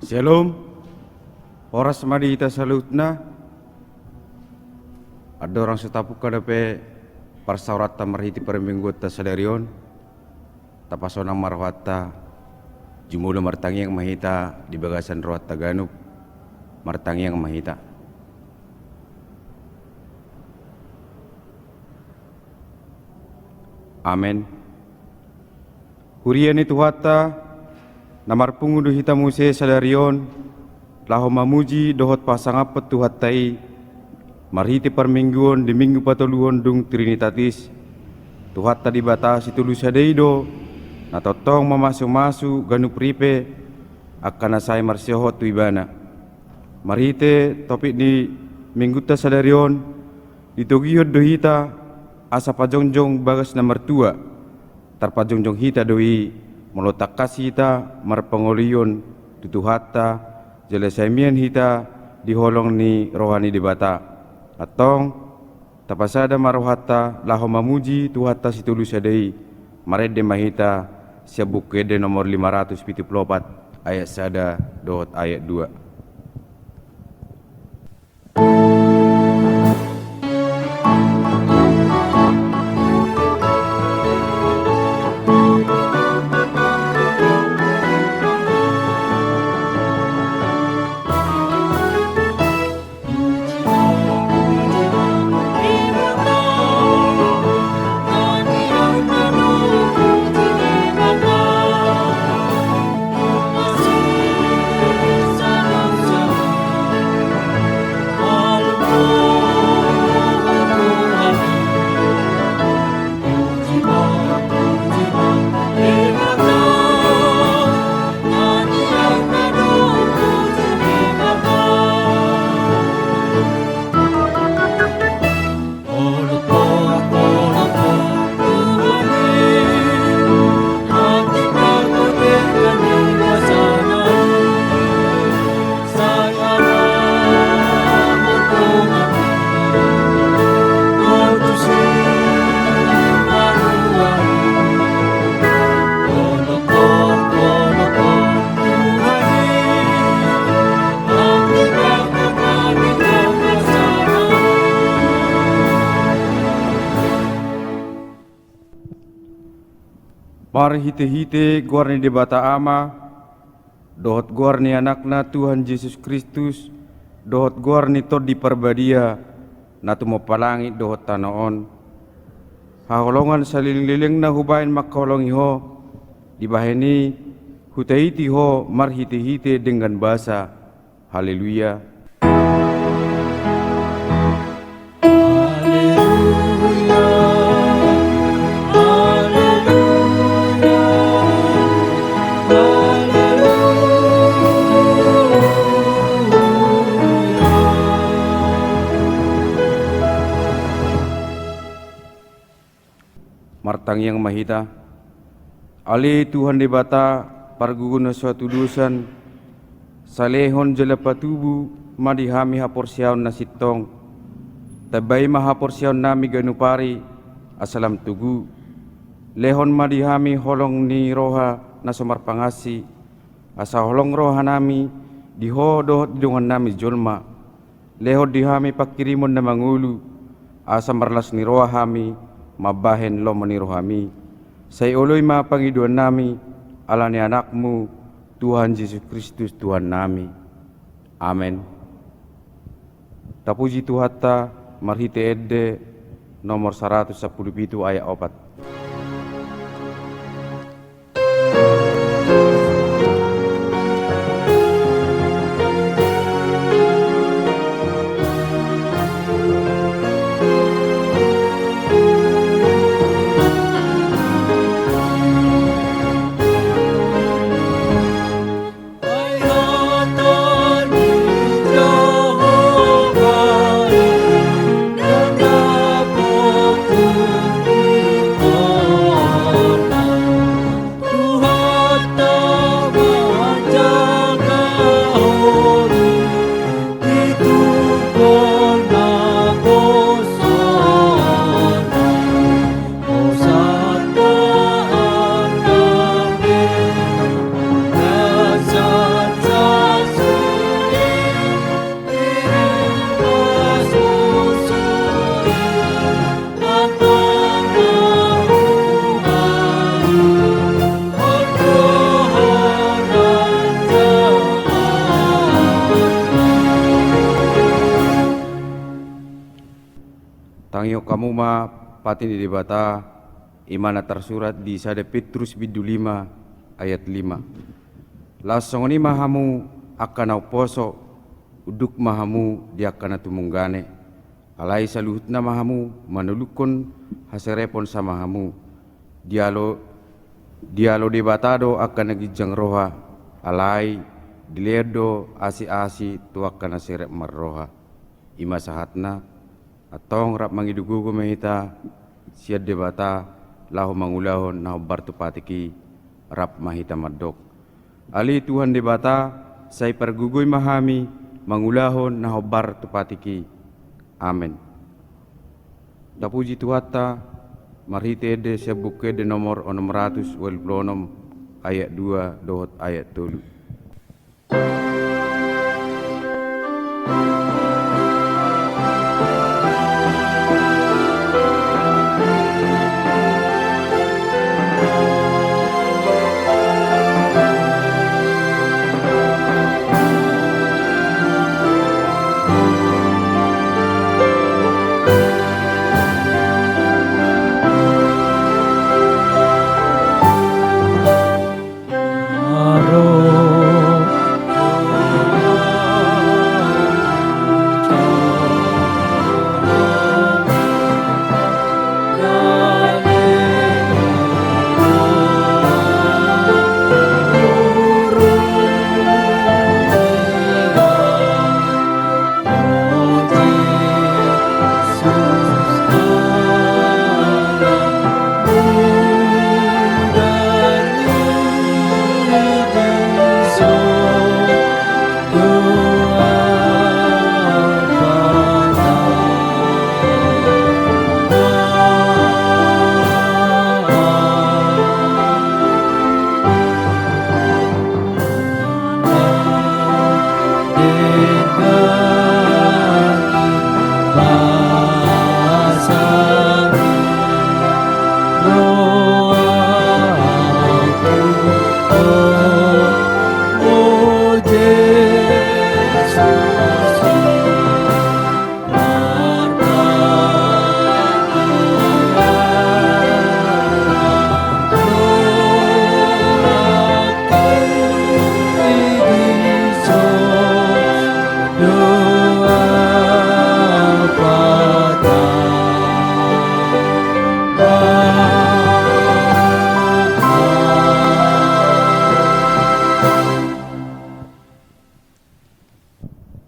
Shalom, oras madi ita salutna. Ada orang setapuk kadape parsaurat marhiti perminggu ta sadarion. Tapasonang marwata jumula martangi yang mahita di bagasan rohat Taganub. Martangi yang mahita. Amen. Hurian itu hata namar pungudu hita muse sadarion laho mamuji dohot pasangapet tuhat tai marhiti permingguon di minggu patoluon dung Trinitatis tuhat tadi batasi tulus sadeido na totong mamasu-masu ganu pripe akan asai marsiohot tuibana marhite topik di minggu ta sadarion ditogihot dohita asa pajongjong bagas nomor 2 tarpajongjong hita doi melotak kasih hita marpengolion tutuhata jelesemian hita diholong ni rohani di bata atong tapasada marohata laho mamuji tuhata situlus adai marede mahita siabuk kede nomor 574 ayat sada dot ayat 2. Mari hite-hite guarni di bata ama, dohot guarni anakna Tuhan Yesus Kristus, dohot guarni tod di perbadia, natu mo palangi dohot tanaon. Haholongan saliling-liling na hubain makaholongi ho, di baheni hutahiti ho mar hite-hite dengan bahasa. Haleluya. Martang yang mahita ali Tuhan di bata parguguna suatu dusan salehon jela patubu madihami haporsiaon nasitong tabai mahaporsiaon nami ganupari asalam tugu lehon madihami holong ni roha nasomar pangasi asa holong roha nami dihodoh didungan nami jolma lehon dihami pakirimon na mangulu asa marlas ni roha hami mabahen lo menirohami say uloy mapangiduan nami ala ni anakmu Tuhan Yesus Kristus Tuhan nami. Amen. Tapuji Tuhata marhite edde nomor 117 ayat 4. Oh kamu ma patin di bata imana tersurat di Sada Petrus bidu 5 ayat 5. Lasong ni mahamu akan au poso uduk mahamu di akan tumunggane. Alai saluhutna mahamu manulukon haserepon sama hamu. Dialo di batado akan nagijang roha. Alai diledo asi-asi tu akan naserep marroha. Ima sahatna atong rap mangidugugo mehita siad debata lahu mangulahon nahu bartu patiki rap mahita madok. Ali Tuhan debata say pergugoy mahami mangulahon nahu bartu patiki. Amen. Dapuji Tuhata marhite de sebuke de nomor 626 ayat 2 dohot ayat 3.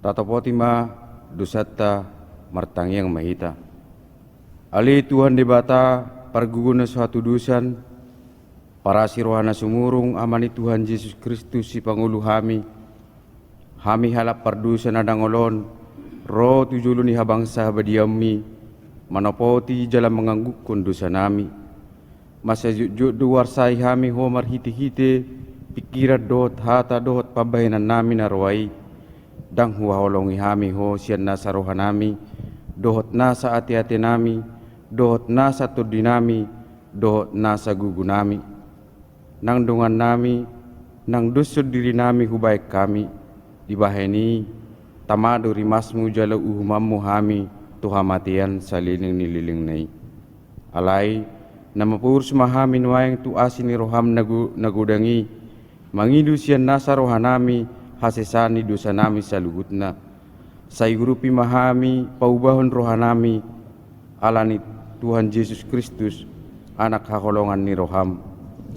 Tatopotima dusata martangyang mahita. Ali Tuhan debata parguguna suatu dusan para sirohana sumurung amani Tuhan Yesus Kristus si Pangulu hami halap pardusa nadangolon roh tujuluni habangsa badiami manopoti jalan menganggukun dosa nami masa jujud duar sai hami homar hiti-hiti pikirat dot hata dot pabahinan nami narwai dang huwa holongi hami ho sian nasa rohanami dohot nasa ati-ati nami dohot nasa tudinami dohot nasa gugunami nang dungan nami nang dusud diri nami hubaik kami dibaheni tamado rimasmu jala uhumammu hami tuhamatian saliling nililing nai alai namapur sumahami nuayang tu asini roham nagudangi mangidu sian nasa rohanami hasesani dosa nami saluhutna sayurupi mahami paubahon rohanami alani Tuhan Yesus Kristus anak hakolongan ni roham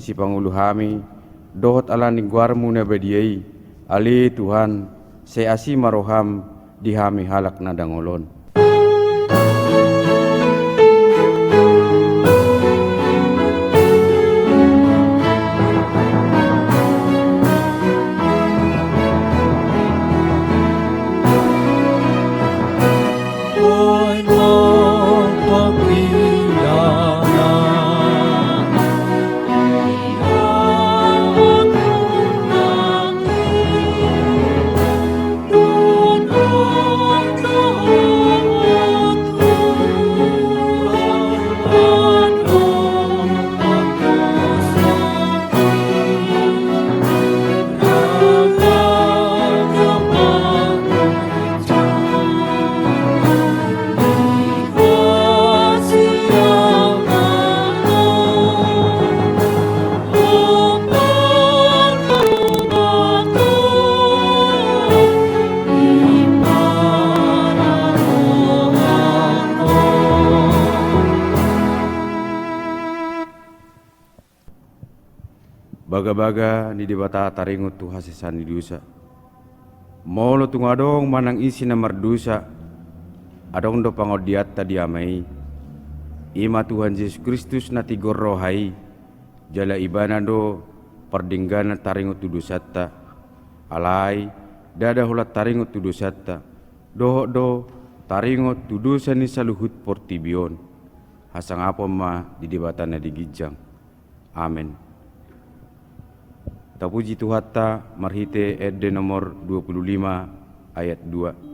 si Pangulu hami dohot alani guarmu nabadiai ali Tuhan seasi maroham dihami halak nadangolon. Oh baga-baga ni dibata taringot tu hasisan di dosa. Molo tungadong manang isi na mardusa, adong do pangodiat tadi amai. Ima Tuhan Yesus Kristus na tigor rohai, jala ibana do perdinggana taringot tu dosata. Alai dada hulat taringot tu dosata. Doho do taringot tu dosa ni saluhut portibion. Hasang apa ma di dibata na digijang. Amen. Tapuji Tuhatta marhite ede nomor 25 ayat 2.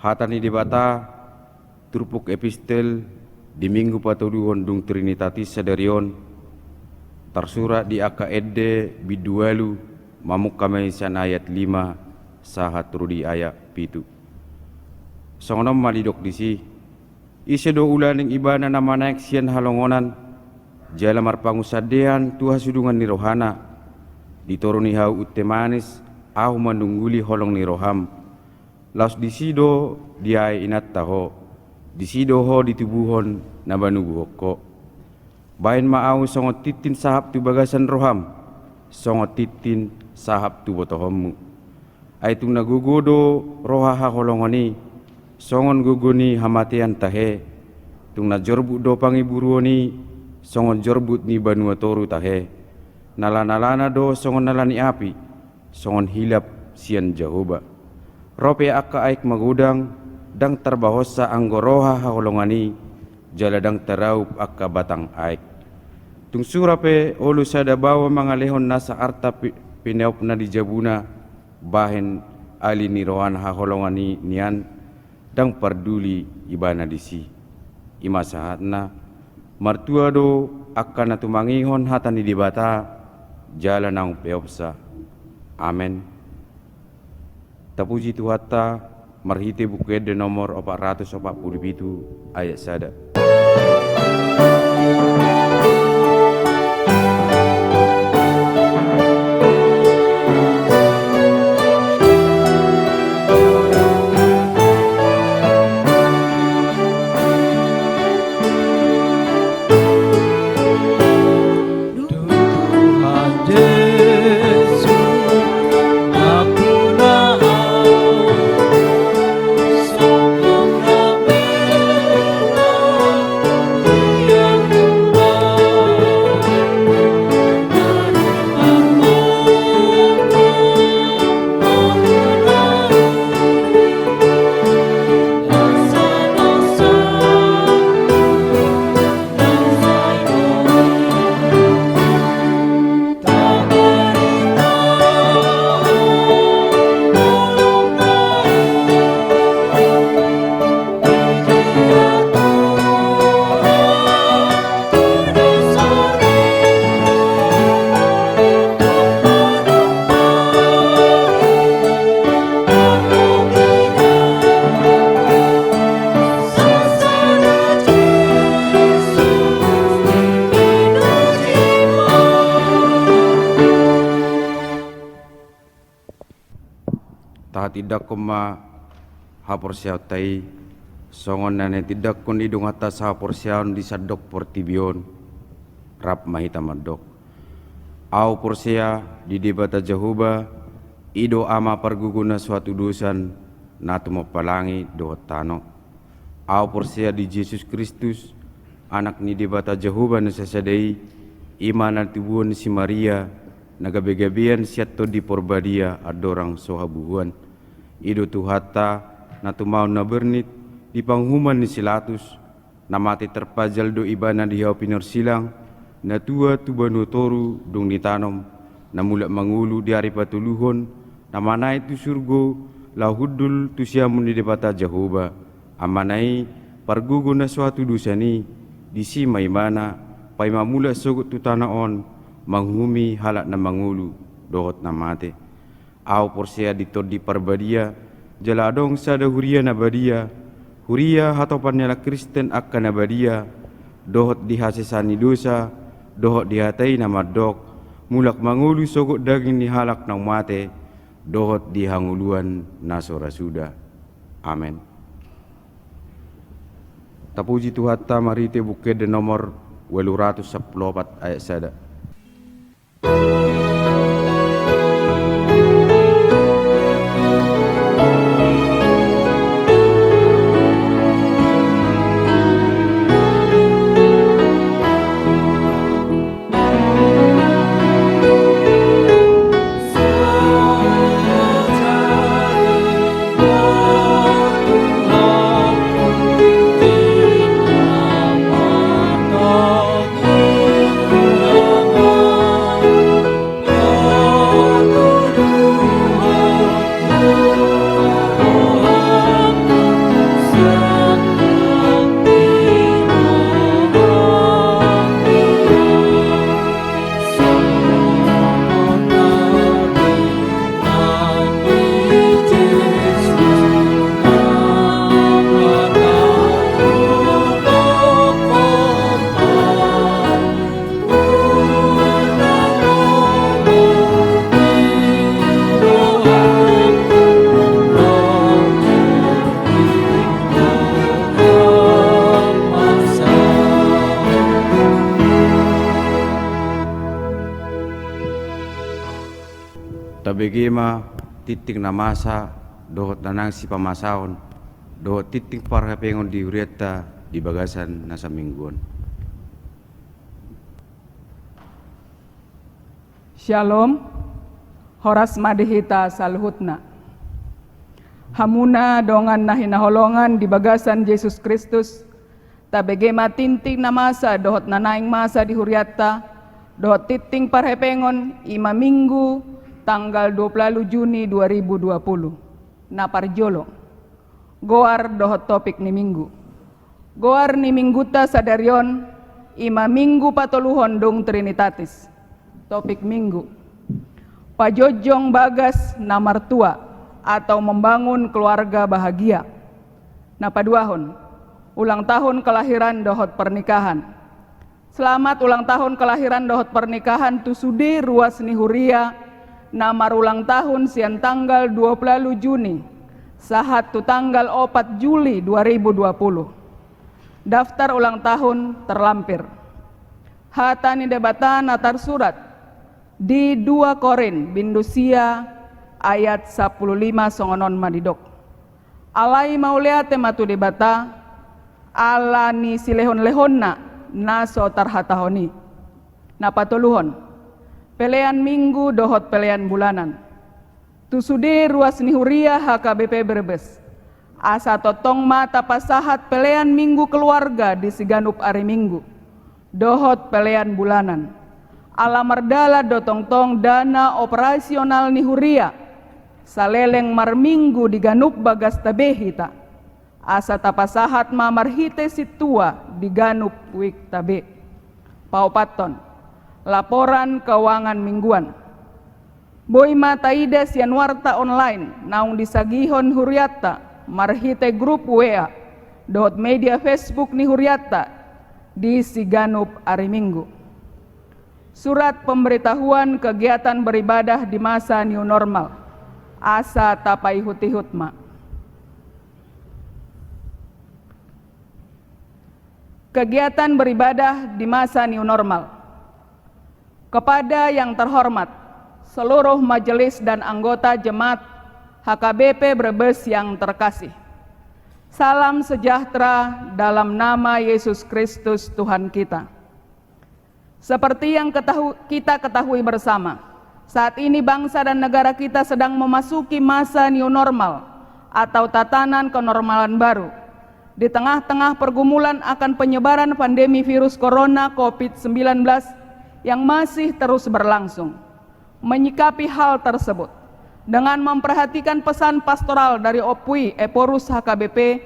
Hatani dibata turpuk epistel di minggu patuluhon dung Trinitatis Sadarion tersurat di aka edde bidualu mamuk kamaisan ayat 5 sahat rudi ayat pitu. Songonom malidok disi ise do ulaning ibana nama naik sian halongonan jala marpangusadean tuha sudungan ni rohana ditoroni hau utemanis au manungguli holong ni roham. Laos disido diai inat taho, disido ho ditubuhon na banugu hokko. Bain maau songot titin sahab tu bagasan roham, songot titin sahab tu botohommu. Aitung nagugodo roha haholongoni, songon guguni hamatian tahe. Tung na jorbut do pangiburuoni, songon jorbut ni banua toru tahe. Nalana do songon nalani api, songon hilap sian Jehovah. Rope akka aik magudang dang terbahosa anggoroha haholongani jala dang teraup akka batang aik. Tung surape olu sada bawa mangalehon nasa arta pineop na di jabuna bahen ali ni rohan haholongani nian dang perduli ibana disi. Ima sahatna martua do akka natumangihon hatani dibata jala nang peopsa. Amen. Tapuji Tuhatta marhite buku ede nomor 447 ayat sada. Tidak koma haporsiaw tai songon nane tidak kun idung atas haporsiaw di sadok portibion rap mahita madok au porsia di debata Jehovah ido ama perguguna suatu dosan natu palangi do tano au porsia di Yesus Kristus anak ni debata Jehovah nasasadai imanan tubuhan si Maria nagabegabian siatto di porbadia adorang sohabuhuan ido tu hatta na tu mau na bernit di panghuman ni silatus na mati terpajal do ibana di hau pinor silang na tua tu banu toru dong ditanom na mulak mangulu di hari patuluhon na manai tu surgo lahudul tu siamun di debata Jehovah amanai pargugo na suatu dusani di si maimana pai mamula sogut tu tanaon manghumi halak na mangulu dohot na mate au porsia ditor di parbadia jaladong sada huria na badia huria hatopan nyala Kristen akan na badia dohot di hasesani dosa dohot di hatai na madok mulak mangulu sogut daging ni halak na mate dohot di hanguluan na sorasuda. Amen. Tapuji Tuhatta marite bukit de nomor 814 ayat sada. Tabegema titik na masa dohot nanang si pamasaon dohot titik parhapengon di urieta di bagasan nasa mingguan. Shalom, horas madihita salhutna. Hamuna dongan nahinaholongan di bagasan Yesus Kristus, tabegema tinting na masa dohot nanaing masa di huriata, dohot titing parhepengon ima minggu tanggal 20 Juni 2020. Naparjolo. Goar dohot topik ni minggu. Goar ni mingguta sadarion ima minggu patoluhon dong Trinitatis. Topik minggu. Pajojong bagas na martua atau membangun keluarga bahagia. Napaduahon. Ulang tahun kelahiran dohot pernikahan. Selamat ulang tahun kelahiran dohot pernikahan tu sudi ruas ni huria namar ulang tahun sian tanggal 20 Juni sahat tu tanggal 4 Juli 2020. Daftar ulang tahun terlampir. Hatani debatan atar surat di 2 Korin bindusia ayat 15 songonon madidok. Alai mauliate matu debata ala ni silehon-lehonna naso tarhatahoni. Napatuluhon pelean minggu dohot pelean bulanan. Tusude ruas nihuria HKBP Brebes. Asa totong mata pasahat pelean minggu keluarga di Siganup ari minggu. Dohot pelean bulanan. Alamardala dotong-tong dana operasional nihuria. Saleleng marminggu di Ganup bagas tabehita. Asa tapasahat mamarhite situa di Ganup wik tabe. Paupaton. Laporan keuangan mingguan. Boy mata ida sian warta online naung disagihon huriata marhite grup WA dohot media Facebook ni huriata di Siganup ari minggu. Surat pemberitahuan kegiatan beribadah di masa new normal. Asa tapai hutihutma. Kegiatan beribadah di masa new normal. Kepada yang terhormat, seluruh majelis dan anggota jemaat HKBP Brebes yang terkasih. Salam sejahtera dalam nama Yesus Kristus Tuhan kita. Seperti yang kita ketahui bersama, saat ini bangsa dan negara kita sedang memasuki masa new normal atau tatanan kenormalan baru di tengah-tengah pergumulan akan penyebaran pandemi virus corona COVID-19 yang masih terus berlangsung. Menyikapi hal tersebut dengan memperhatikan pesan pastoral dari OPWI Eporus HKBP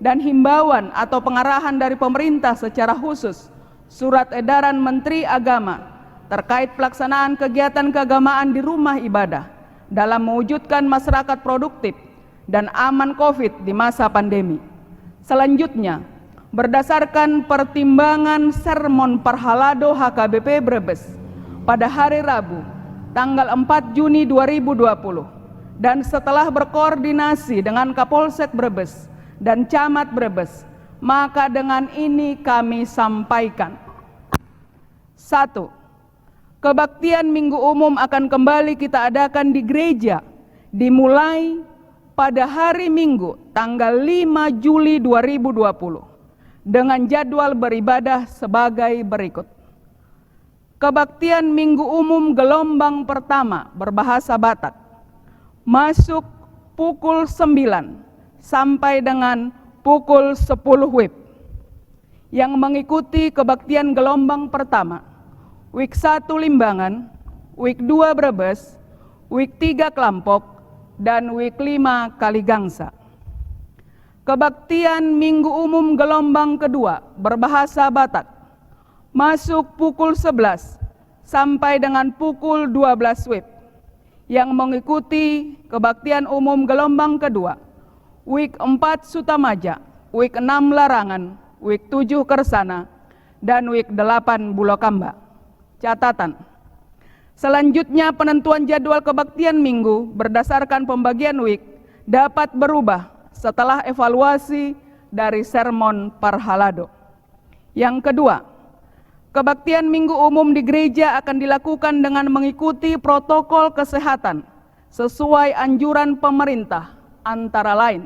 dan himbauan atau pengarahan dari pemerintah secara khusus Surat Edaran Menteri Agama terkait pelaksanaan kegiatan keagamaan di rumah ibadah dalam mewujudkan masyarakat produktif dan aman COVID di masa pandemi. Selanjutnya, berdasarkan pertimbangan Sermon Parhalado HKBP Brebes pada hari Rabu, tanggal 4 Juni 2020, dan setelah berkoordinasi dengan Kapolsek Brebes dan Camat Brebes, maka dengan ini kami sampaikan. 1. Kebaktian Minggu Umum akan kembali kita adakan di gereja, dimulai pada hari Minggu tanggal 5 Juli 2020 dengan jadwal beribadah sebagai berikut. Kebaktian Minggu Umum gelombang pertama berbahasa Batak masuk pukul 9 sampai dengan pukul 10 WIB. Yang mengikuti kebaktian gelombang pertama, Week 1 Limbangan, Week 2 Brebes, Week 3 Klampok, dan Week 5 Kaligangsa. Kebaktian Minggu Umum gelombang kedua berbahasa Batak masuk pukul 11 sampai dengan pukul 12 WIB. Yang mengikuti kebaktian umum gelombang kedua, Week 4 Sutamaja, Week 6 Larangan, Week 7 Kersana, dan Week 8 Bulokamba. Catatan: selanjutnya penentuan jadwal kebaktian minggu berdasarkan pembagian week dapat berubah setelah evaluasi dari Sermon Parhalado. Yang kedua, kebaktian Minggu Umum di gereja akan dilakukan dengan mengikuti protokol kesehatan sesuai anjuran pemerintah, antara lain: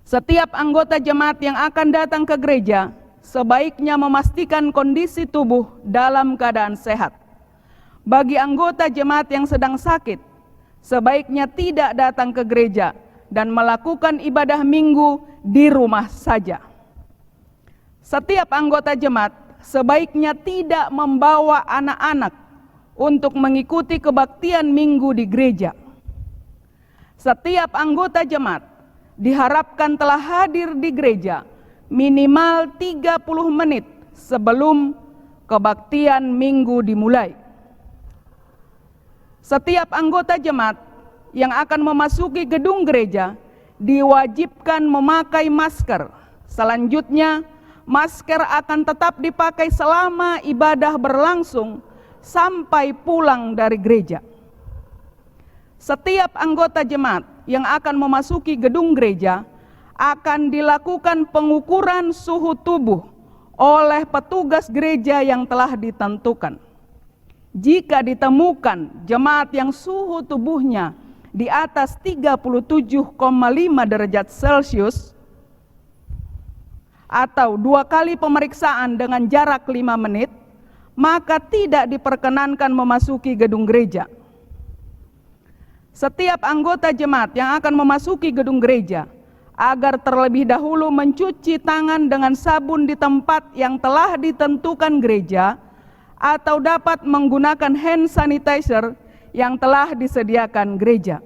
setiap anggota jemaat yang akan datang ke gereja sebaiknya memastikan kondisi tubuh dalam keadaan sehat. Bagi anggota jemaat yang sedang sakit, sebaiknya tidak datang ke gereja dan melakukan ibadah minggu di rumah saja. Setiap anggota jemaat sebaiknya tidak membawa anak-anak untuk mengikuti kebaktian minggu di gereja. Setiap anggota jemaat diharapkan telah hadir di gereja minimal 30 menit sebelum kebaktian minggu dimulai. Setiap anggota jemaat yang akan memasuki gedung gereja diwajibkan memakai masker. Selanjutnya, masker akan tetap dipakai selama ibadah berlangsung sampai pulang dari gereja. Setiap anggota jemaat yang akan memasuki gedung gereja akan dilakukan pengukuran suhu tubuh oleh petugas gereja yang telah ditentukan. Jika ditemukan jemaat yang suhu tubuhnya di atas 37,5 derajat Celcius atau 2 kali pemeriksaan dengan jarak 5 menit, maka tidak diperkenankan memasuki gedung gereja. Setiap anggota jemaat yang akan memasuki gedung gereja agar terlebih dahulu mencuci tangan dengan sabun di tempat yang telah ditentukan gereja atau dapat menggunakan hand sanitizer yang telah disediakan gereja.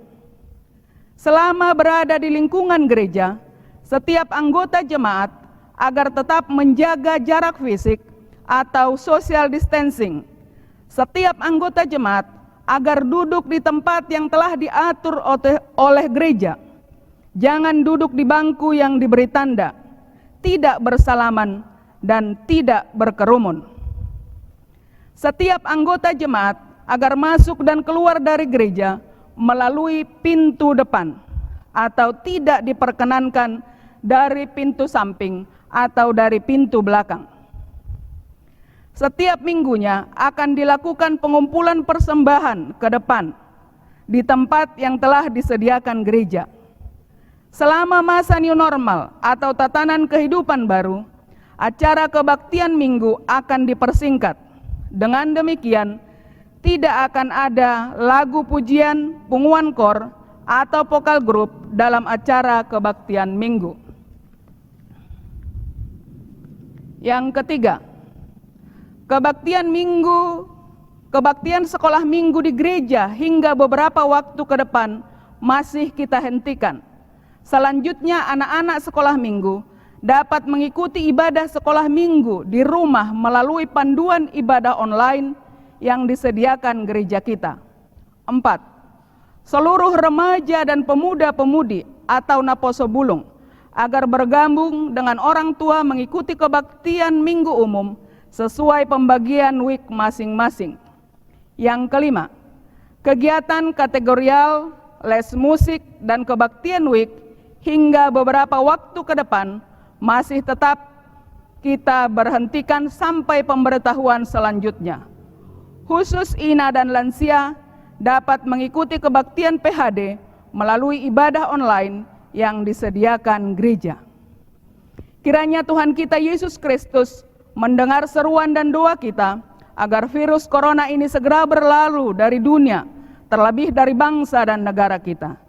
Selama berada di lingkungan gereja, setiap anggota jemaat agar tetap menjaga jarak fisik atau social distancing. Setiap anggota jemaat agar duduk di tempat yang telah diatur oleh gereja. Jangan duduk di bangku yang diberi tanda, tidak bersalaman, dan tidak berkerumun. Setiap anggota jemaat agar masuk dan keluar dari gereja melalui pintu depan atau tidak diperkenankan dari pintu samping atau dari pintu belakang. Setiap minggunya akan dilakukan pengumpulan persembahan ke depan di tempat yang telah disediakan gereja. Selama masa new normal atau tatanan kehidupan baru, acara kebaktian minggu akan dipersingkat. Dengan demikian, tidak akan ada lagu pujian, punguan kor, atau vokal grup dalam acara kebaktian minggu. Yang ketiga, kebaktian sekolah minggu di gereja hingga beberapa waktu ke depan masih kita hentikan. Selanjutnya, anak-anak sekolah minggu dapat mengikuti ibadah sekolah minggu di rumah melalui panduan ibadah online yang disediakan gereja kita. 4. Seluruh remaja dan pemuda-pemudi atau Naposo Bulung agar bergabung dengan orang tua mengikuti kebaktian minggu umum sesuai pembagian week masing-masing. Yang kelima, kegiatan kategorial, les musik, dan kebaktian week hingga beberapa waktu ke depan masih tetap kita berhentikan sampai pemberitahuan selanjutnya. Khusus Ina dan lansia dapat mengikuti kebaktian PHD melalui ibadah online yang disediakan gereja. Kiranya Tuhan kita Yesus Kristus mendengar seruan dan doa kita agar virus corona ini segera berlalu dari dunia, terlebih dari bangsa dan negara kita.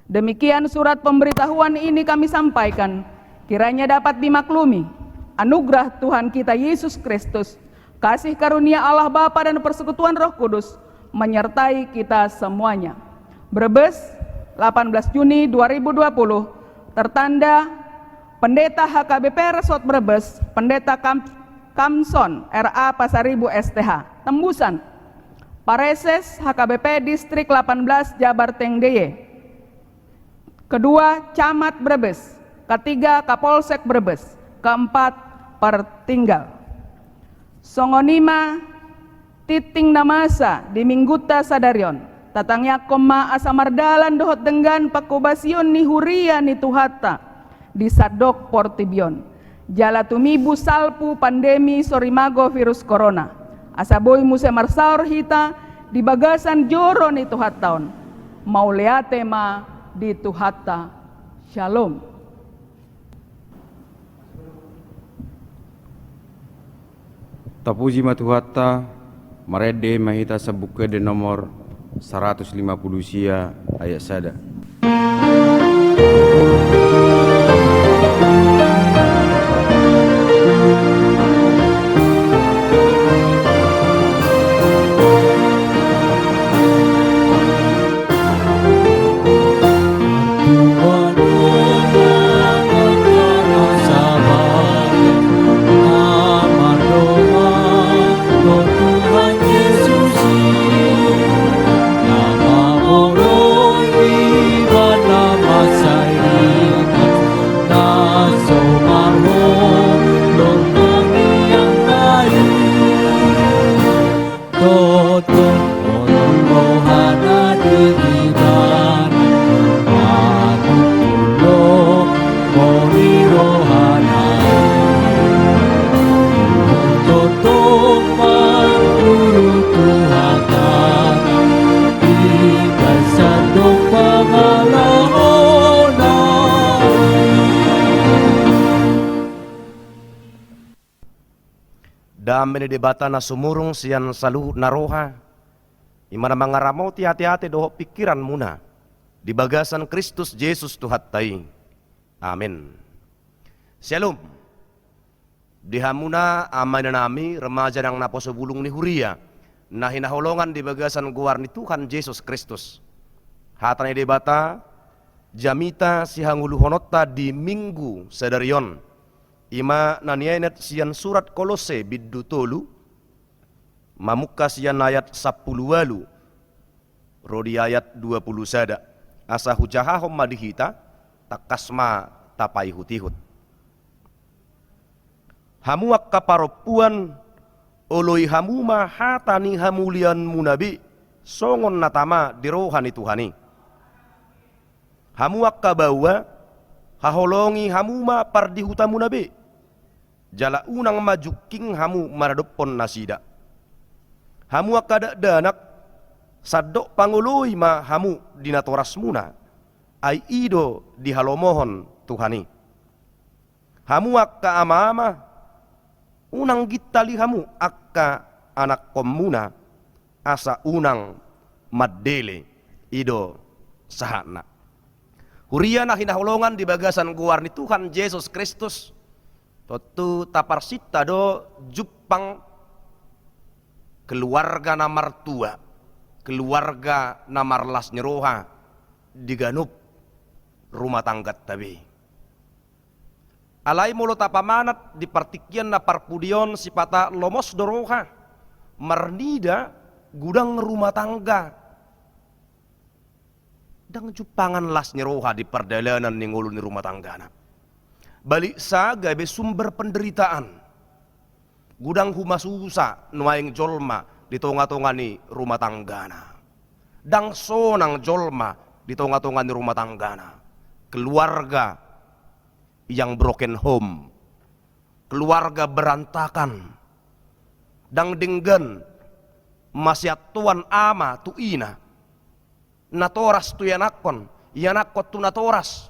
Demikian surat pemberitahuan ini kami sampaikan, kiranya dapat dimaklumi anugerah Tuhan kita Yesus Kristus, kasih karunia Allah Bapa dan persekutuan Roh Kudus menyertai kita semuanya. Brebes, 18 Juni 2020, tertanda Pendeta HKBP Resort Brebes, Pendeta Kamson RA Pasaribu STH. Tembusan, Pareses HKBP Distrik 18 Jabar Tengdeye. Kedua, Camat Brebes. Ketiga, Kapolsek Brebes. Keempat, Pertinggal. Songonima Titing Namasa di Mingguta Sadarion. Tatangnya koma asamardalan dohot denggan pakobasion ni huria ni tuhata di Sadok Portibion. Jala tumibu salpu pandemi sorimago virus corona. Asaboy muse marsaur hita di bagasan joro ni tuhat taon. Mauleate ma di tuhata. Shalom. Tapuji matuhatta marede mahita sabuke de nomor 150 sia ayat sada. Dami debata na sumurung siyan saluh naroha. Imana mangaramo ti hati-hati doho pikiran muna. Di bagasan Kristus Yesus tuhattai. Amin. Shalom. Dihamuna amay na nami remaja ng Naposo Bulung ni Huria na hinaholongan di bagasan guwar ni Tuhan Yesus Kristus. Hatan ni debata jamita si hanguluhonotta di Minggu Sadarion. Ima nanianet siyan surat Kolose biddu tolu mamuka siyan ayat 10 walu rodi ayat 20 sada asa hujahahom madihita takasma tapai hutihut hamuak kaparopuan oloi hamuma hatani hamulian munabi songon natama dirohani Tuhani hamuak kabawa haholongi hamuma pardihuta munabi jala unang majuking hamu maradopon nasida. Hamu akada danak sadok panguloy ma hamu dinatoras muna ay ido di halomohon Tuhani. Hamu akka ama-ama unang gitali hamu akka anak komuna asa unang maddele ido sahana. Huria na hinaholongan di bagasan guar ni Tuhan Yesus Kristus. Totu taparsita do jupang keluarga na martua, keluarga na marlas nyeroha diganup rumah tangga tabi. Alai mulo tapamanat di partikian na parpudion sipata lomos doroha marnida gudang rumah tangga. Dang jupangan las nyeroha di perdalanan ning ulun ni rumah tanggana. Balik sa gabe sumber penderitaan. Gudang humasusa nuaing jolma di tonga-tonga ni rumah tanggana. Dang sonang jolma di tonga-tonga ni rumah tanggana. Keluarga yang broken home. Keluarga berantakan. Dang dinggan masyat tuan ama tu ina. Natoras tu yanakon. Yanakot tu natoras.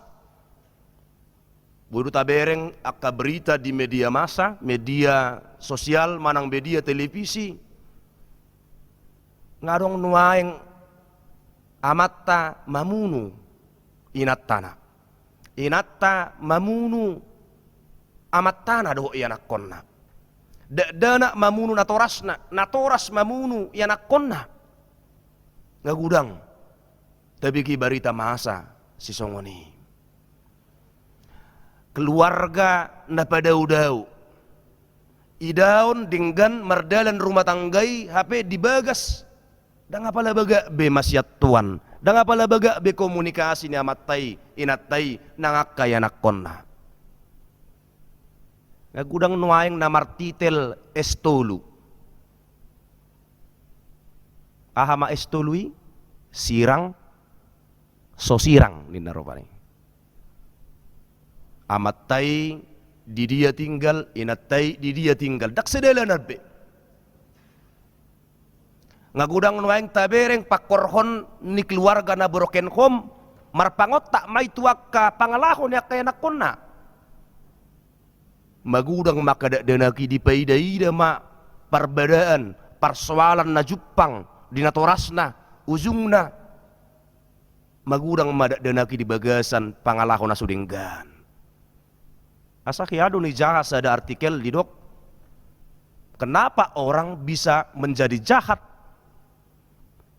Budu tabereng akka berita di media massa, media sosial, manang media televisi. Ngarong nuaeng amatta mamunu inattana. Inatta mamunu amattana doho ianakkonna. Dana mamunu natorasna, natoras mamunu ianakkonna. Ngagudang tabiki barita masa si songoni. Keluarga na padau-dau. Idaon dinggan merdalan rumah tanggai HP dibagas. Dan apalah baga be masyat tuan. Dan apalah baga be komunikasi ni amattai, inattai, nangakay anakkonna. Ngagudang nuaeng namartitel estolu. Ahama estolui, sirang, so sirang ninaropani. Amattai di dia tinggal, inattai di dia tinggal. Dak sedela nabe. Ngagudang nuaeng tabereng pakorhon ni keluarga na broken home marpangot tak may tuak ka pangalahon ya kaya nakonna. Magudang makadadanaki di paidaida ma perbedaan, persoalan na jupang dinatorasna, ujungna magudang madadanaki di bagasan pangalahon na sudinggan. Asa kiado ni jahat ada artikel di dok. Kenapa orang bisa menjadi jahat?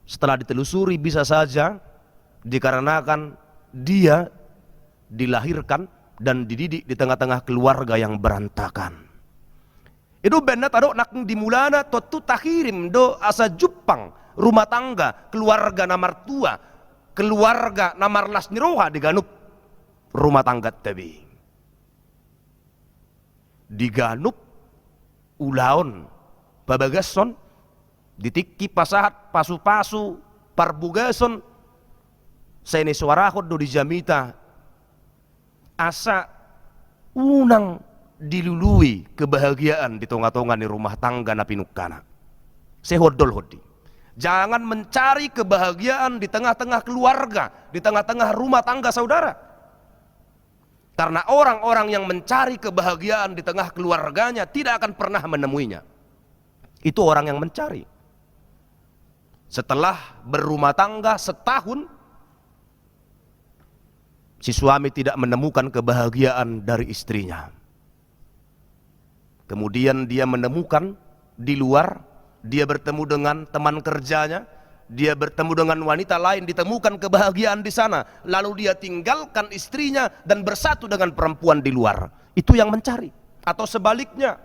Setelah ditelusuri bisa saja dikarenakan dia dilahirkan dan dididik di tengah-tengah keluarga yang berantakan. Itu benar tado nak dimulana totu takirim do asa jupang rumah tangga keluarga namar tua keluarga namar las niroha diganup rumah tangga tabi. Diganup ulaon babagason ditikki pasahat pasu-pasu parbugason seni suarahod do dijamita asa unang dilului kebahagiaan di tonga-tonga ni rumah tangga na pinukkana. Sehodol hodi. Jangan mencari kebahagiaan di tengah-tengah keluarga, di tengah-tengah rumah tangga saudara. Karena orang-orang yang mencari kebahagiaan di tengah keluarganya tidak akan pernah menemuinya. Itu orang yang mencari. Setelah berumah tangga setahun, si suami tidak menemukan kebahagiaan dari istrinya. Kemudian dia menemukan di luar, dia bertemu dengan teman kerjanya, dia bertemu dengan wanita lain, ditemukan kebahagiaan di sana, lalu dia tinggalkan istrinya dan bersatu dengan perempuan di luar. Itu yang mencari. Atau sebaliknya,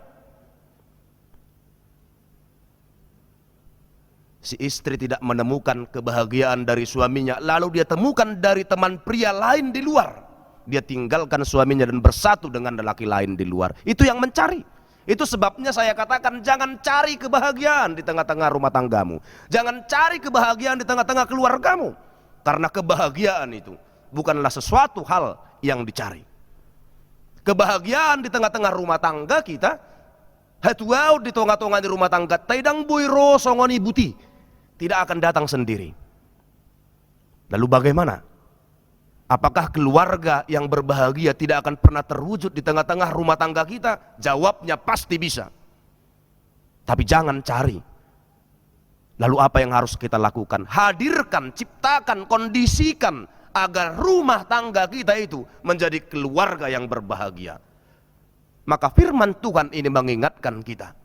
si istri tidak menemukan kebahagiaan dari suaminya, lalu dia temukan dari teman pria lain di luar. Dia tinggalkan suaminya dan bersatu dengan lelaki lain di luar. Itu yang mencari. Itu sebabnya saya katakan jangan cari kebahagiaan di tengah-tengah rumah tanggamu. Jangan cari kebahagiaan di tengah-tengah keluargamu. Karena kebahagiaan itu bukanlah sesuatu hal yang dicari. Kebahagiaan di tengah-tengah rumah tangga kita, hatuau di tengah-tengah di rumah tangga, taidang buiro songoni buti, tidak akan datang sendiri. Lalu bagaimana? Apakah keluarga yang berbahagia tidak akan pernah terwujud di tengah-tengah rumah tangga kita? Jawabnya pasti bisa. Tapi jangan cari. Lalu apa yang harus kita lakukan? Hadirkan, ciptakan, kondisikan agar rumah tangga kita itu menjadi keluarga yang berbahagia. Maka firman Tuhan ini mengingatkan kita,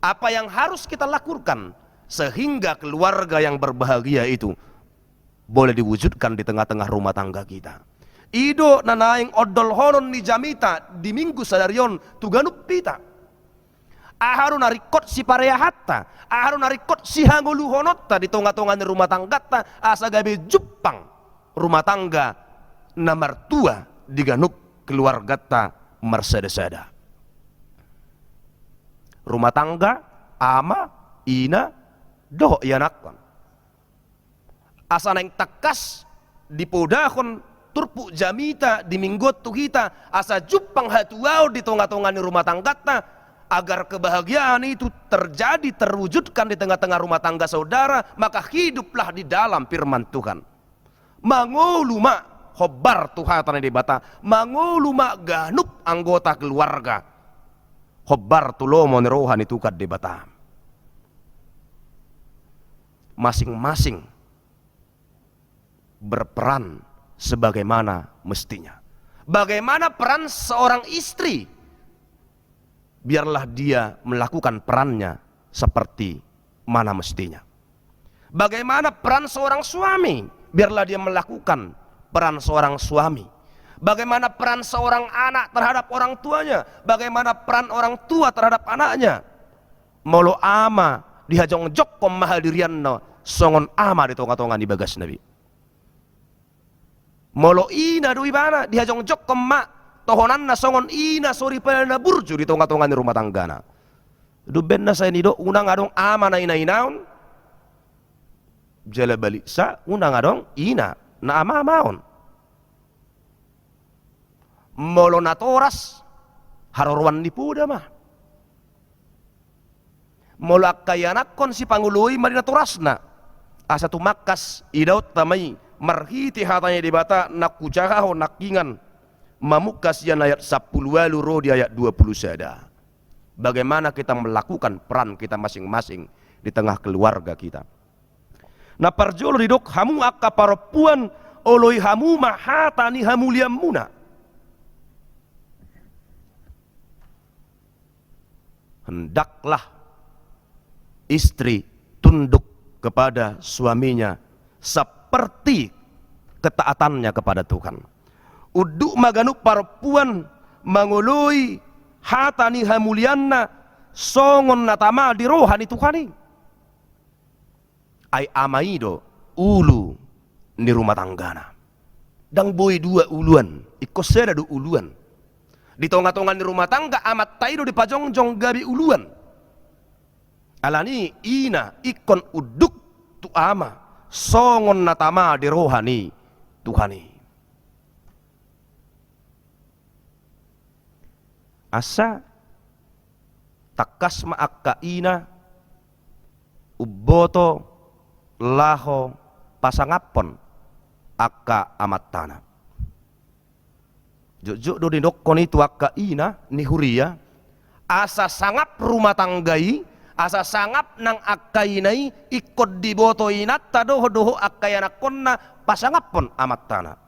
apa yang harus kita lakukan sehingga keluarga yang berbahagia itu boleh diwujudkan di tengah-tengah rumah tangga kita. Ido nanaing odol honon ni jamita di minggu sadarion tuganup pita. Aharu narikot si pareahatta, aharu narikot si hangulu honotta di tengah-tengah rumah tangga ta asa gabe jupang rumah tangga nomor tua diganuk keluarga ta merseda-seda. Rumah tangga ama ina doh yanakon. Asa neng takas dipodahon turpu jamita di minggot tu kita asa jupang hatuau di tengah-tengah rumah tangga ta agar kebahagiaan itu terjadi, terwujudkan di tengah-tengah rumah tangga saudara, maka hiduplah di dalam firman Tuhan. Manguluma hobar Tuhan di bata, manguluma ganup anggota keluarga. Hobar tulomo ni rohani tukad di bata. Masing-masing berperan sebagaimana mestinya. Bagaimana peran seorang istri? Biarlah dia melakukan perannya seperti mana mestinya. Bagaimana peran seorang suami? Biarlah dia melakukan peran seorang suami. Bagaimana peran seorang anak terhadap orang tuanya? Bagaimana peran orang tua terhadap anaknya? Molo ama dihajong jokkom mahadirianno songon ama di tonga-tonga di bagas nabi. Molo ina dui bana dihajong jokkom mak tohonan na songon ina sori na burju di tonga-tonga ni rumah tanggana. Duben na sa inido unang adong ama na ina-inaon. Jala balik sa unang adong ina na ama-amaon. Molo na toras harorwan ni puda mah. Molo akayanak kon si panguluy marina toras na. Asa tumakas idaut tamay marhiti hatanya di bata nakujaha ho nakingan. Mamukas yan ayat 10 roh di ayat 20 sada. Bagaimana kita melakukan peran kita masing-masing di tengah keluarga kita. Na parjolo didok hamu akka parapuan oloi hamu mahatani hamuliam muna. Hendaklah istri tunduk kepada suaminya seperti ketaatannya kepada Tuhan. Uduk maganuk parpuan mangului hatani hamulianna songon natama di rohani Tuhani. Ay amaido ulu ni rumah tanggana. Dang boy dua uluan, ikosera du uluan. Di tonga-tonga ni rumah tangga amat taido di pajongjong gabi uluan. Alani ina ikon uduk tu ama songon natama di rohani Tuhani. Asa takas maakka ina uboto laho pasangapon akka amatana. Jojo do dinokon itu akka ina ni huria asa sangap rumah tanggai asa sangap nang akkainai ikut diboto inat tadoho akkayana konna pasangapon amatana.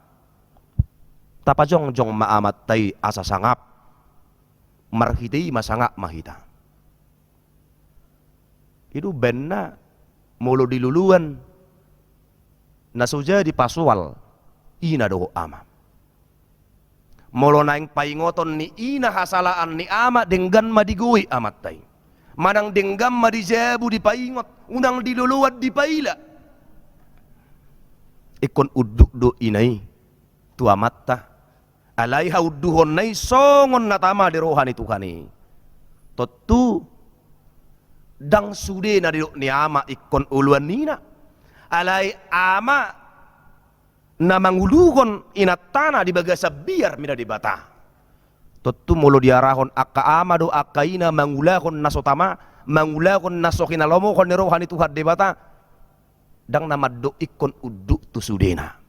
Tapajong-jong maamatay asa sangap marhitei masangak mahita. Itu benna mulu diluluan nasuja di pasual ina doho ama. Molo naing paingoton ni ina hasalaan ni ama denggan madigui amatay. Manang denggam madijabu di paingot, unang diluluat di paila. Ikon uduk do inay tu amatta. Alaiha udduhon nay songon natama di rohani Tuhani. Totu dang sude na didok ni ama ikon uluan nina. Alai ama na mangulugon inatana di bagasa biar mina di bata. Totu molo diarahon akka ama do akka ina mangulakon nasotama, mangulakon nasokinalomo kon ni rohani Tuhan di bata. Dang namaddo ikon uduk tu sudena.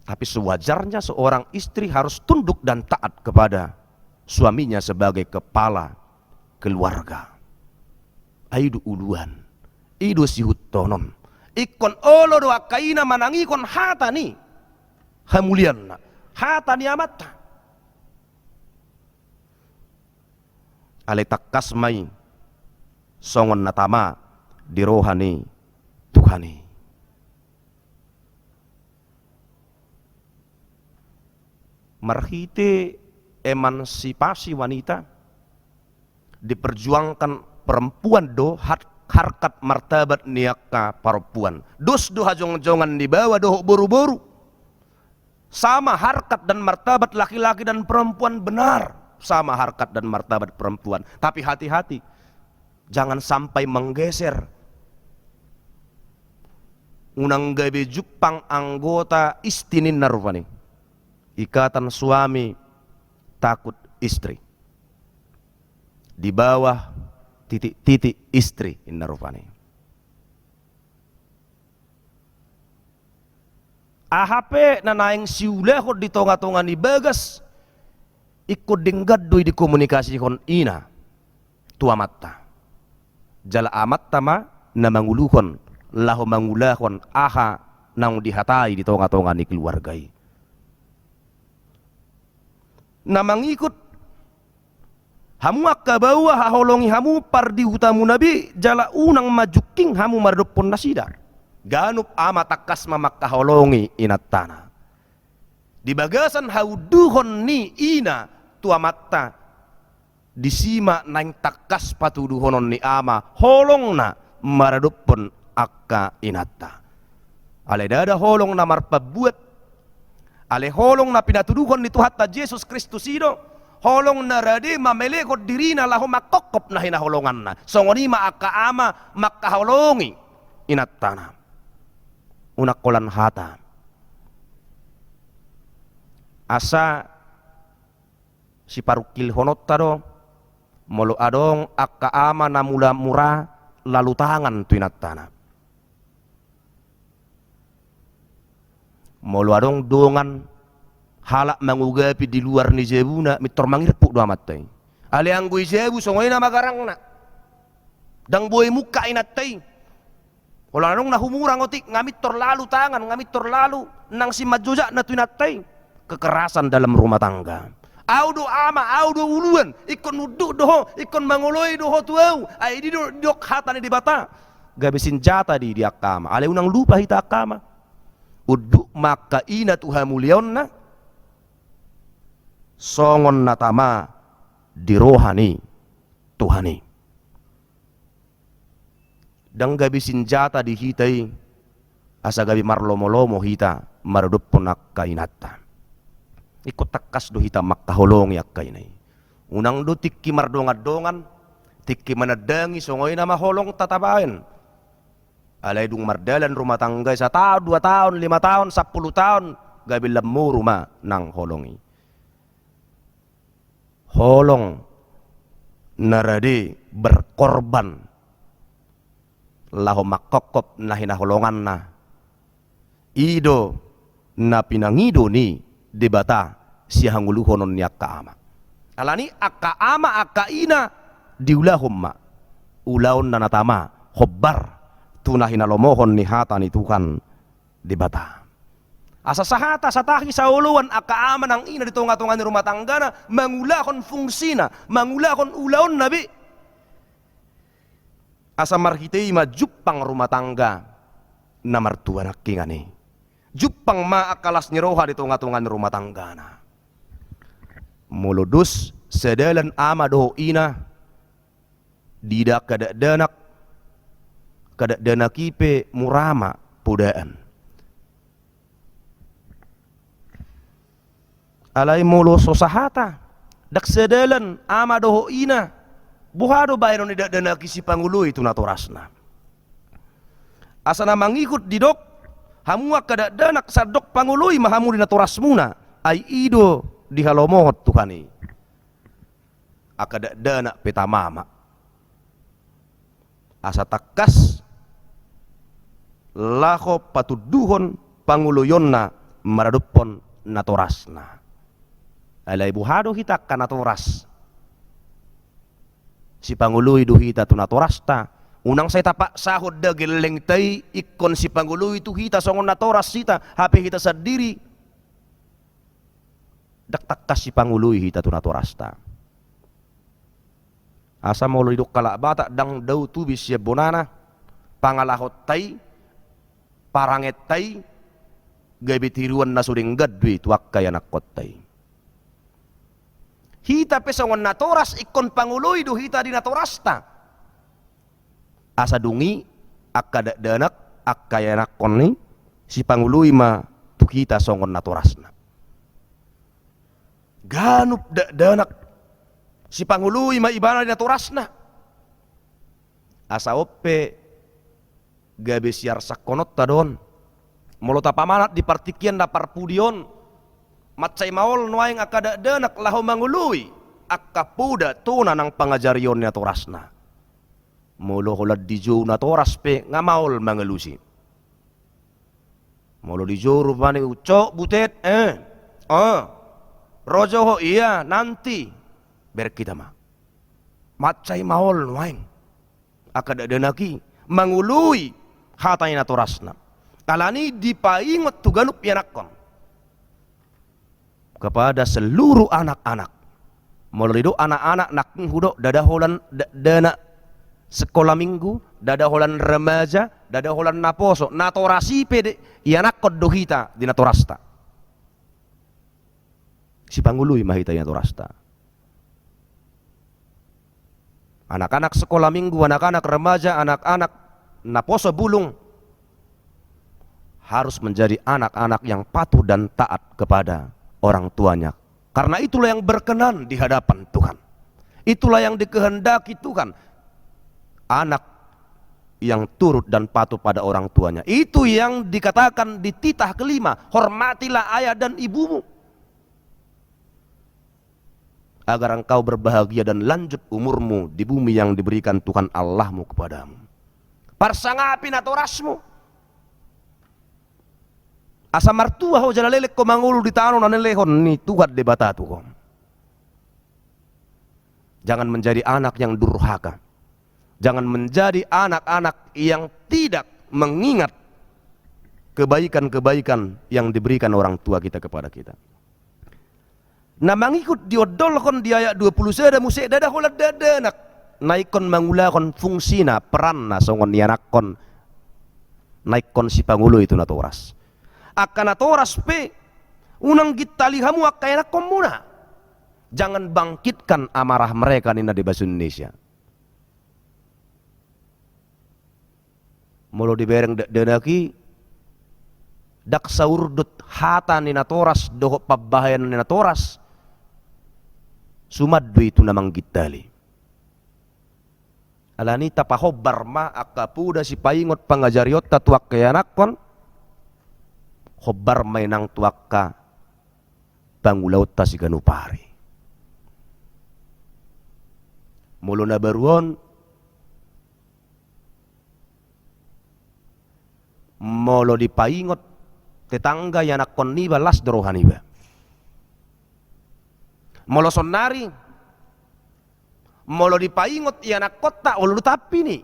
Tapi sewajarnya seorang istri harus tunduk dan taat kepada suaminya sebagai kepala keluarga. aidu uluan, idu sihuttonon. Ikon olo do akaina manangikon hatani hamulianna, hatani amatta. Ale takkasmai songon natama di rohani Tuhani. Marhite emansipasi wanita, diperjuangkan perempuan do harkat martabat niaka perempuan. Dos do hajong-jongan di bawah do boru-boru. Sama harkat dan martabat laki-laki dan perempuan, benar. Sama harkat dan martabat perempuan. Tapi hati-hati, jangan sampai menggeser. Unang gabi Jepang anggota istinin narvani. Ikatan suami takut istri. Di bawah titik-titik istri narvani. AHP na naing siulehod di tonga-tonga ni bagas ikut denggat doi di komunikasi kon ina tua mata jala amat tama na manguluhon laho mangulahon aha nang dihatai di tonga-tonga ni keluargai na mangikut hamu akka bawa haholongi hamu pardi hutamu nabi jala unang majuking hamu mardopon nasidar ganup ama takas mamakkaholongi inattana di bagasan hauduhon ni ina tua matta disima nang takas patuduhonon ni ama holong na maradupon akka inatta ale dada holong na marpabuat ale holong na pinatuduhon ni Tuhatta Yesus Kristus ido holong na rade mamelekot dirina laho makokop na hinaholongan na songonima akka ama makkaholongi inattana unak kolan hata asa si parukil honot tado molo adong akka ama na mula mura lalu tangan tu inattana molo adong dongan halak mangugapi di luar ni jebuna mitor mangirpuk do amattai ale anggoi jebu songoina magarangna dang boy muka inattai kalau nang nahumurang otik ngamit terlalu tangan, ngamit terlalu nang si majoja na tuinatay kekerasan dalam rumah tangga. Audo ama, audo uluan, ikon nuduk doho, ikon mangoloi doho tuau, ay di dok hatane di bata. Gabisin jata di akama. Ale unang lupa hita akama. Uduk maka ina tuhamulion na songon natama di rohani Tuhani. Dang gabi sinjata di hitai asa gabi marlomo-lomo hita maradupon akka inatta ikut takas do hita makkaholong yakka inay unang do tikki mardongan-dongan tikki manadangi songoy na maholong tatabain alay dung mardalan rumah tangga 1 tahun 2 tahun 5 tahun 10 tahun gabi lemu rumah nang holongi holong narade berkorban laho makokop na hinaholongan na ido na pinangido ni debata si hanguluhonon ni akka ama alani akka ama akka ina diulahom ma ulaon na natama hobbar tuna hinalomohon ni hata ni Tuhan debata asa sahata satahi sa uluan akka ama ng ina di tonga-tonga ni rumah tangga na mangulahon fungsina mangulahon ulaon nabi asa marhitei ma Jupang rumah tangga na martua nakingani Jupang ma akalas ni roha di tunga-tungan rumah tangga na muludus sedalan ama doho ina dida kada danakipe murama pudaan alay mulo sosahata dak sedalan ama doho ina buhado bayron ni dana kisi pangulo itu naturasna asana mangikut didok hamua kada danak sadok pangului mahamu di naturasmuna ai ido di halomohot Tuhani akada dana petamama asa takas laho patuduhon panguluyonna maradupon naturasna alay buhado hitak ka naturas si pangului duhita tu naturasta Unang saya tapak sahod da geleng tay ikon si Pangulo itu hita songon natoras sita HP hita sendiri. Daktak kas si Pangulo hita tu natorasta. Asa mau lidok kala bata dang daw tubis ya bonana pangalahot tay paranget tay gabi tiruan na suding gadwi tuak kaya nakot tay. Hita pesongon natoras ikon Pangulo itu hita di natorasta. Asa dungi akka danak akka yanak konni si Pangulo ma tukita songon natorasna. Ganup danak si Pangulo ma ibana di natorasna. Asa oppe gabe siar sakonot tadon. Molota pamanat di partikian da parpudion matsay maol nuaing akka danak laho mangului akka puda tuna nang pangajarion ni natorasna. Molo holad di jo na toras pe ngamaol mangalusi. Molo di jo rupane ucok butet rojo ho iya nanti ber kita mah. Macai maol nuaing akada denaki mangului hatay na torasna. Kalani dipaingot tuganup yanakon kepada seluruh anak-anak. Molo lido anak-anak nakeng hudo dadaholan dana sekolah minggu, dadaholan remaja, dadaholan naposo, natorasi pede, ianak dohita di natorasta. Si Pangulo mahita natorasta. Anak-anak sekolah minggu, anak-anak remaja, anak-anak naposo bulung harus menjadi anak-anak yang patuh dan taat kepada orang tuanya. Karena itulah yang berkenan di hadapan Tuhan. Itulah yang dikehendaki Tuhan. Anak yang turut dan patuh pada orang tuanya. Itu yang dikatakan di titah kelima, hormatilah ayah dan ibumu agar engkau berbahagia dan lanjut umurmu di bumi yang diberikan Tuhan Allahmu kepadamu. Parsangapi natorasmu. Asa martua ho jalalelek ko mangulu di tanong nanelehon ni Tuhan debata tuh. Jangan menjadi anak yang durhaka. Jangan menjadi anak-anak yang tidak mengingat kebaikan-kebaikan yang diberikan orang tua kita kepada kita. Nah mangikut diodolkon di ayat 20 sada musik dadah holat dadanak naikon mangulakon fungsina peranna songon yanakon naikon si Pangulo itu natoras. Akan natoras pe unang gitalihamu akayanakon muna. Jangan bangkitkan amarah mereka nina di bahasa Indonesia. Molo dibereng denaki dak saurdut hata ni natoras doho pabahayan ni natoras sumaddu itu namang gitali alani tapahobar ma akapuda si paingot pangajariot tatuak kayanakon hobar mainang tuak ka pangulaut ta si ganupari molo na baruon molo dipaingot tetangga yang nakon niba las dorohaniba molo sonari molo dipaingot yang nakota ulu tapi ni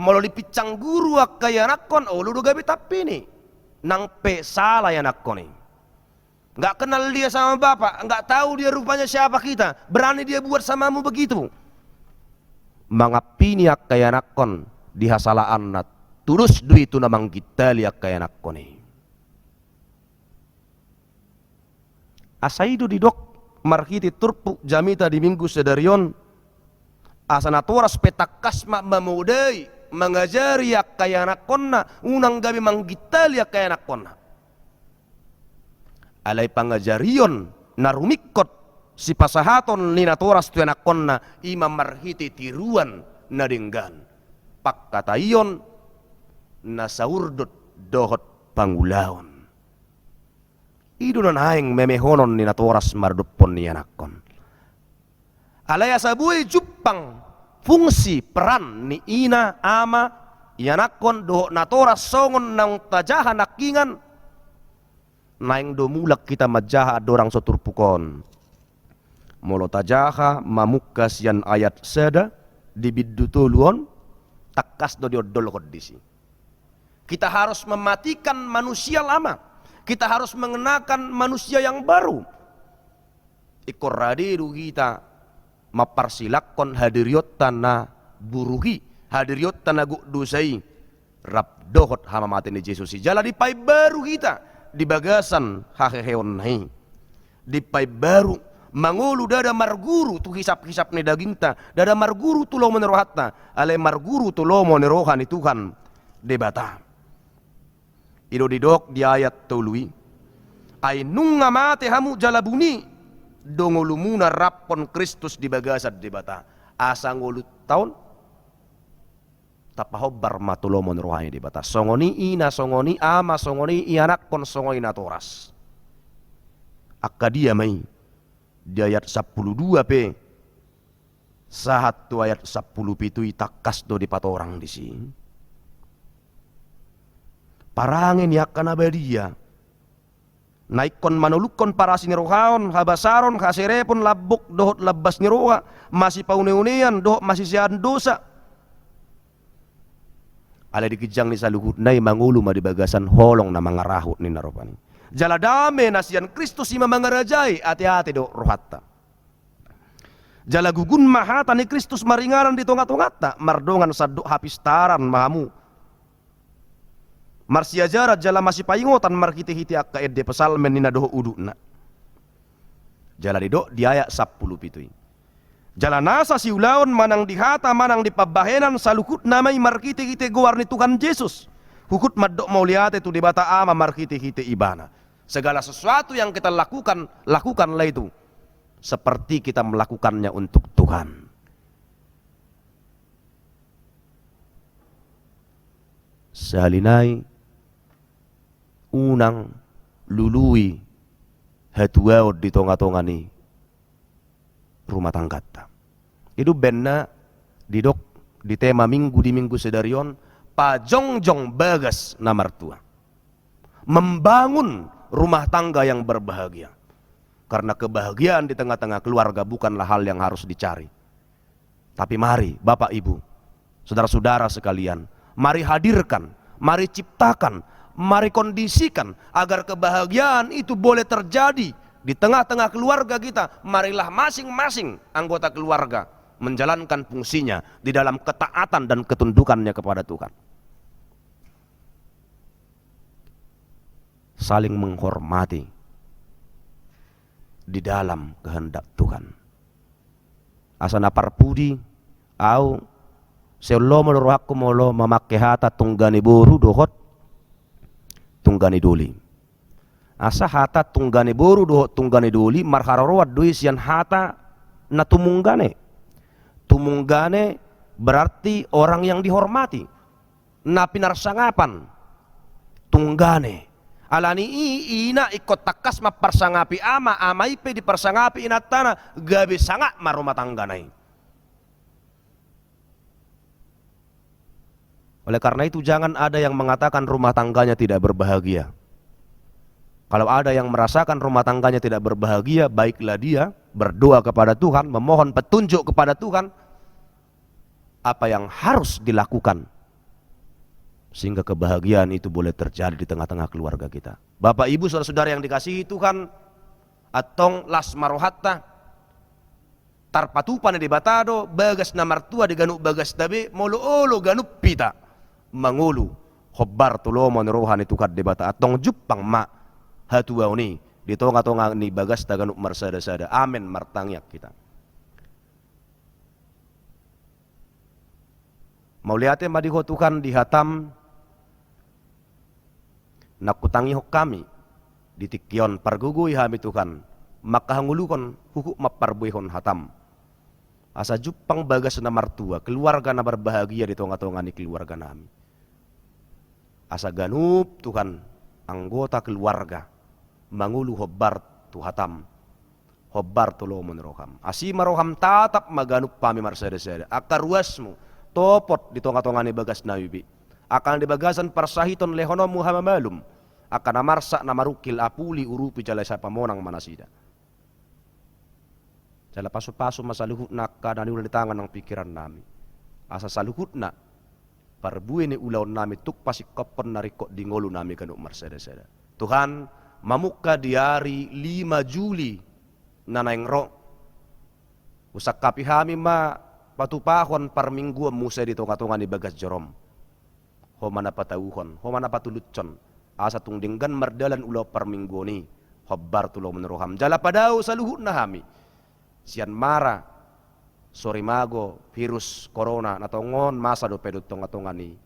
molo dipicang guru akaya nakon ulu gabi tapi ni nang pe salah yang nakon ni nggak kenal dia sama bapak nggak tahu dia rupanya siapa kita berani dia buat samamu begitu mangapini akaya nakon dihasalaan nat turus duitu namang kita liak kaya nakoni. Asaidu didok marhiti turpu jamita di minggu sedarion asana toras petak kasma memudai mengajari yak kaya nakonna unang gabi manggita liak kaya nakonna. Alai pangajarion narumikot si pasahaton nina toras tu nakonna imam marhiti tiruan nadinggan pak katayon nasaurdut dohot pangulaon. Idu nan haing memehonon ni natoras mardupon ni anakon. Alaya sabui jupang fungsi peran ni ina ama yanakon dohot natoras songon nang tajaha nakingan naing domulak kita majaha dorang soturpukon. Molo tajaha mamukas yan ayat seda di biddutuluon Takas do diodol kodisi. Kita harus mematikan manusia lama. Kita harus mengenakan manusia yang baru. Ikoradiru kita maparsilakon hadiriot tanah buruhi. Hadiriot tanah gudusai. Rap dohot hama mati ni Yesus. Jala di pai baru kita. Di bagasan haheheon hai. Di pai baru. Mangulu dada marguru tu hisap-hisap ni daging ta. Dada marguru tu lo menerohatna. Ale marguru tu lo menerohan itu Tuhan debata. Ido didok di ayat tului. Ay nung ngamate hamu jalabuni. Dongolumuna rapon Kristus di bagasad debata. Asa ngulut tahun. Tapahobbar matulo menerohani debata. Songoni ina songoni ama songoni ianak kon songoni natoras. Akadia mai. Di ayat 12 pe sahat tu ayat 10 pitu itakas do di patorang di sini. Parangin yakan abadia. Naikon manulukon para sinirohaon habasaron haserepon labuk dohot labas niroha masih paune-unean dohot masih sian dosa. Ala dikejang ni saluhut nai mangulu ma di bagasan holong na mangarahut ni naropani. Jala dame nasian Kristus ima mangarajai hati-hati do rohatta. Jala gugun mahata ni Kristus maringaran di tongat-tongatta mardongan saduk hapistaran mahamu. Marsia jarat jala masih paingotan markiti-hiti akka edde pesalmen nina doho udukna. Jala didok di ayat 10 pitui. Jala nasa siulaon manang dihata manang di pabahenan salukut namai markiti-hiti guarni Tuhan Yesus. Hukut madok mauliate tu dibata ama markiti-hiti ibana. Segala sesuatu yang kita lakukan, lakukanlah itu seperti kita melakukannya untuk Tuhan. Salinai unang lului hatuaod di tonga-tongani rumah tangga. Itu benna didok di tema minggu di minggu sedarion pajongjong bagas na martua. Membangun rumah tangga yang berbahagia. Karena kebahagiaan di tengah-tengah keluarga bukanlah hal yang harus dicari. Tapi mari Bapak Ibu, saudara-saudara sekalian, mari hadirkan, mari ciptakan, mari kondisikan agar kebahagiaan itu boleh terjadi di tengah-tengah keluarga kita. Marilah masing-masing anggota keluarga menjalankan fungsinya di dalam ketaatan dan ketundukannya kepada Tuhan. Saling menghormati di dalam kehendak Tuhan. Asana parpudi au seolo melorohaku molo memakai hata tunggani boru dohot tunggani doli. Asa hata tunggani boru dohot tunggani doli marharorowat doi sian hata na tumunggane. Tumunggane berarti orang yang dihormati. Na pinarsangapan tunggane. Alani ina ikut takas maparsangapi ama amaipe diparsangapi inatana gabi sangak marumah tangganai. Oleh karena itu jangan ada yang mengatakan rumah tangganya tidak berbahagia. Kalau ada yang merasakan rumah tangganya tidak berbahagia, baiklah dia berdoa kepada Tuhan, memohon petunjuk kepada Tuhan apa yang harus dilakukan sehingga kebahagiaan itu boleh terjadi di tengah-tengah keluarga kita. Bapak Ibu saudara-saudara yang dikasihi Tuhan, atong las marohatta tarpatupan di batado bagas na martua di ganuk bagas tabe molo olo ganuk pita mangulu hobbar tulomo nerohan itu kad debata atong jupang ma hatua ni di tonga-tonga ni bagas ta ganuk marsada-sada. Amin martangyak kita. Mauliate madiho Tuhan dihatam nakutangi hok kami ditikyon pargugui hami Tuhan maka hangulukon hukuk maparbuihon hatam asa jupang bagas na martua keluarga na berbahagia di tonga-tonga ni keluarga nami asa ganup Tuhan anggota keluarga mangulu hobbar tu hatam hobbar tu lo meneroham asi maroham tatap maganup pami marsada-sada akaruasmu topot di tonga-tonga ni bagas na bibi akan dibagasan parsahiton lehono muhamamalum akan amarsa namarukil apuli urupi jala siapa monang manasida jala pasu-pasu masaluhut nak kadang ulah di tangan ng pikiran nami asa saluhut na Parbuene ulaw nami tuk pasikopon narikot di ngolu nami kanuk marseda-seda. Tuhan, mamukka di hari 5 Juli nanaing ro. Usak kapi hami ma patupahon parmingguan musa di tonga-tonga ni bagas jorom. Ho mana patauhon, ho mana patulutcon. Asa tung dinggan mardalan ulaw parminggu ni. Hobbar tulo meneroham. Jala padau saluhut na hami. Sian mara. Sori mago, virus corona natongon masa do pedot tonga-tonga ni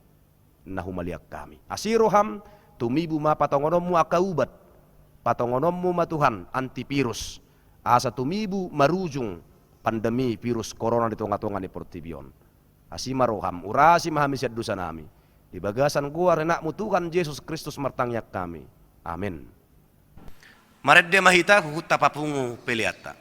nahumaliak kami. Asiroham tumibu ma patongonommu akaubat, patongonommu ma Tuhan antivirus. Asa tumibu marujung pandemi virus corona di tonga-tonga ni portibion. Asimaroham urasi mahamisiat dosa nami. Di bagasan gua renakmu Tuhan Yesus Kristus martangyak kami. Amin. Maredde mahita huhut tapapungu peliata.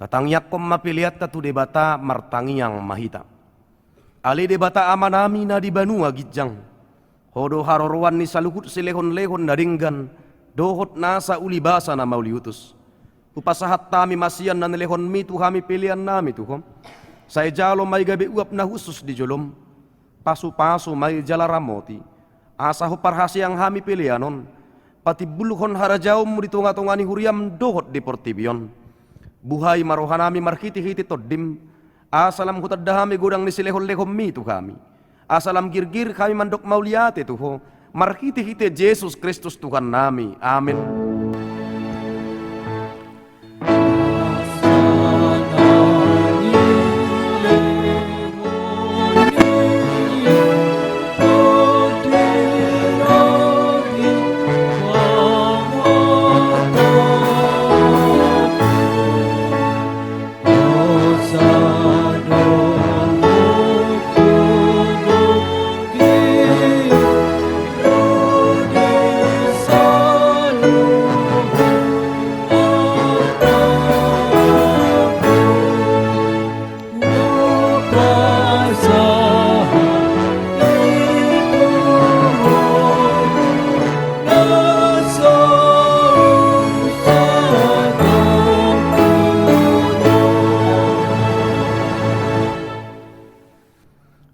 Tatangyak kom mapiliat tatu debata martangi yang mahita. Ali debata amanami na di Banua Gijang. Hodo harorowan ni saluhut silehon-lehon naringgan. Dohot nasa ulibasa na mauliutus. Upasahat tami masian na nilehon mi tuhami pilihan nami tuhom. Saya jalo may gabi uap na husus di jolom. Pasu-pasu may jalaramoti. Asaho parhasyang hami pilihanon. Pati buluhon harajaw mo di tunga-tunga ni huriam dohot di portibion. Buhay marohanami markiti-hiti toddim. Asalam hutadahami gudang ni silehon-lehon mi tu kami. Asalam girgir kami mandok mauliate tuho. Markiti-hiti Yesus Kristus Tuhan nami. Amin.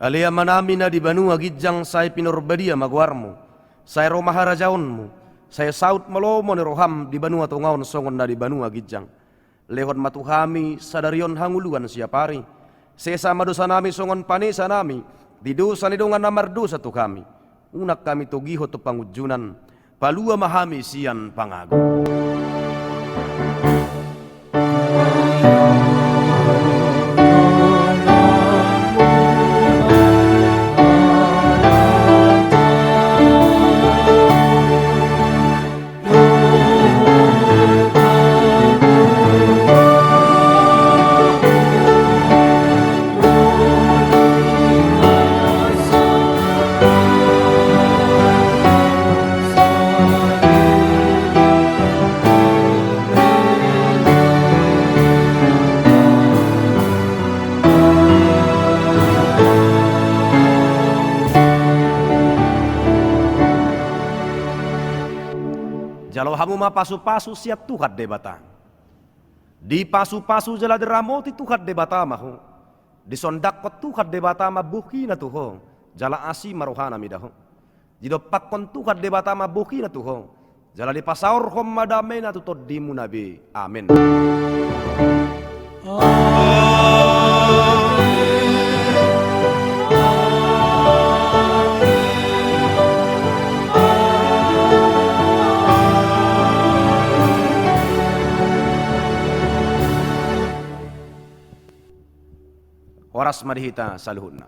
Alia manami na di Banua Gijang saya pinurbadia magwarmo. Saya romah harajaonmu. Saya saut malomo ni roham di Banua Tungaon songon na di Banua Gijang. Lehon matuhami sadarion hanguluan siapari. Sesama dosa nami songon panesa nami. Di dosa ni dongan namar dosa tu kami. Unak kami togiho tu pangujunan. Palua mahami sian pangago. ma pasu-pasu siat Tuhan debata. Di pasu-pasu jala deramoti Tuhan debata mahu. Di sondak kot Tuhan debata ma buki na tuho. Jala asi maruhana midaho. Jido pakon Tuhan debata ma buki na tuho. Jala di pasaur hom madame na tutod di munabi. Amin. Horas madihita saluhuna.